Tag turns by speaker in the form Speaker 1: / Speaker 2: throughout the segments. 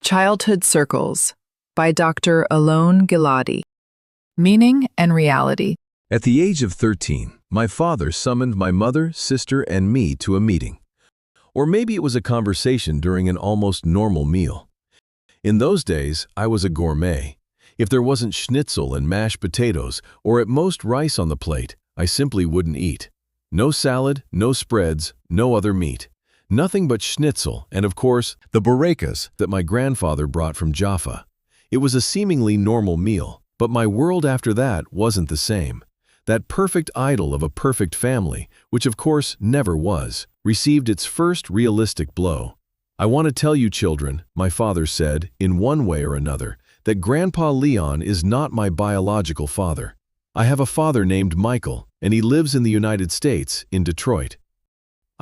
Speaker 1: Childhood Circles by Dr. Alon Giladi. Meaning and Reality.
Speaker 2: At the age of 13, my father summoned my mother, sister, and me to a meeting. Or maybe it was a conversation during an almost normal meal. In those days, I was a gourmet. If there wasn't schnitzel and mashed potatoes, or at most rice on the plate, I simply wouldn't eat. No salad, no spreads, no other meat. Nothing but schnitzel and, of course, the burekas that my grandfather brought from Jaffa. It was a seemingly normal meal, but my world after that wasn't the same. That perfect idol of a perfect family, which of course never was, received its first realistic blow. "I want to tell you children," my father said, in one way or another, "that Grandpa Leon is not my biological father. I have a father named Michael, and he lives in the United States, in Detroit."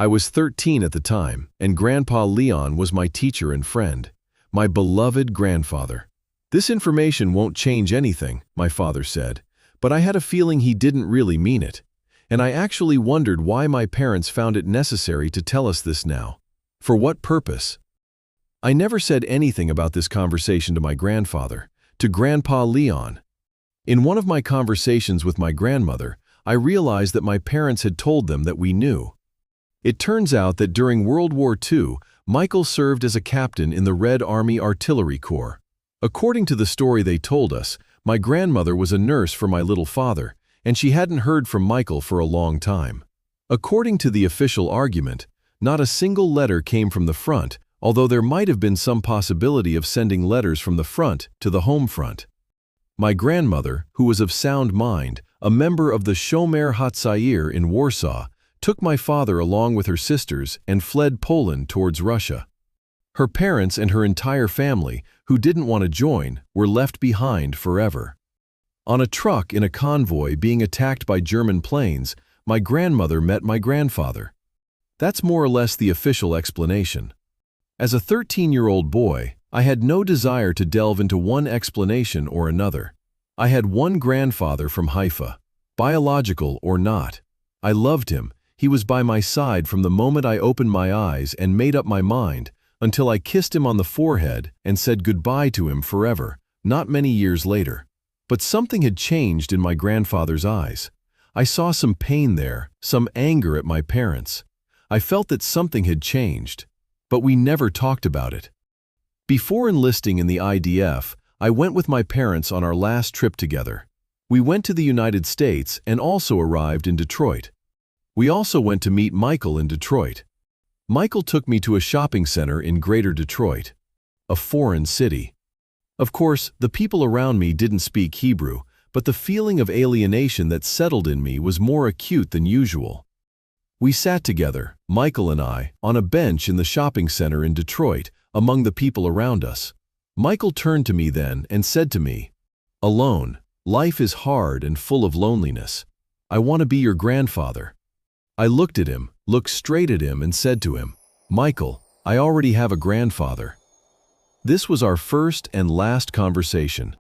Speaker 2: I was 13 at the time, and Grandpa Leon was my teacher and friend, my beloved grandfather. "This information won't change anything," my father said, but I had a feeling he didn't really mean it, and I actually wondered why my parents found it necessary to tell us this now. For what purpose? I never said anything about this conversation to my grandfather, to Grandpa Leon. In one of my conversations with my grandmother, I realized that my parents had told them that we knew. It turns out that during World War II, Michael served as a captain in the Red Army Artillery Corps. According to the story they told us, my grandmother was a nurse for my little father, and she hadn't heard from Michael for a long time. According to the official argument, not a single letter came from the front, although there might have been some possibility of sending letters from the front to the home front. My grandmother, who was of sound mind, a member of the Shomer HaTzair in Warsaw, took my father along with her sisters and fled Poland towards Russia. Her parents and her entire family, who didn't want to join, were left behind forever. On a truck in a convoy being attacked by German planes, my grandmother met my grandfather. That's more or less the official explanation. As a 13-year-old boy, I had no desire to delve into one explanation or another. I had one grandfather from Haifa, biological or not. I loved him. He was by my side from the moment I opened my eyes and made up my mind, until I kissed him on the forehead and said goodbye to him forever, not many years later. But something had changed in my grandfather's eyes. I saw some pain there, some anger at my parents. I felt that something had changed, but we never talked about it. Before enlisting in the IDF, I went with my parents on our last trip together. We went to the United States and also arrived in Detroit. We also went to meet Michael in Detroit. Michael took me to a shopping center in Greater Detroit, a foreign city. Of course, the people around me didn't speak Hebrew, but the feeling of alienation that settled in me was more acute than usual. We sat together, Michael and I, on a bench in the shopping center in Detroit, among the people around us. Michael turned to me then and said to me, "Alon, life is hard and full of loneliness. I want to be your grandfather." I looked at him, looked straight at him and said to him, "Michael, I already have a grandfather." This was our first and last conversation.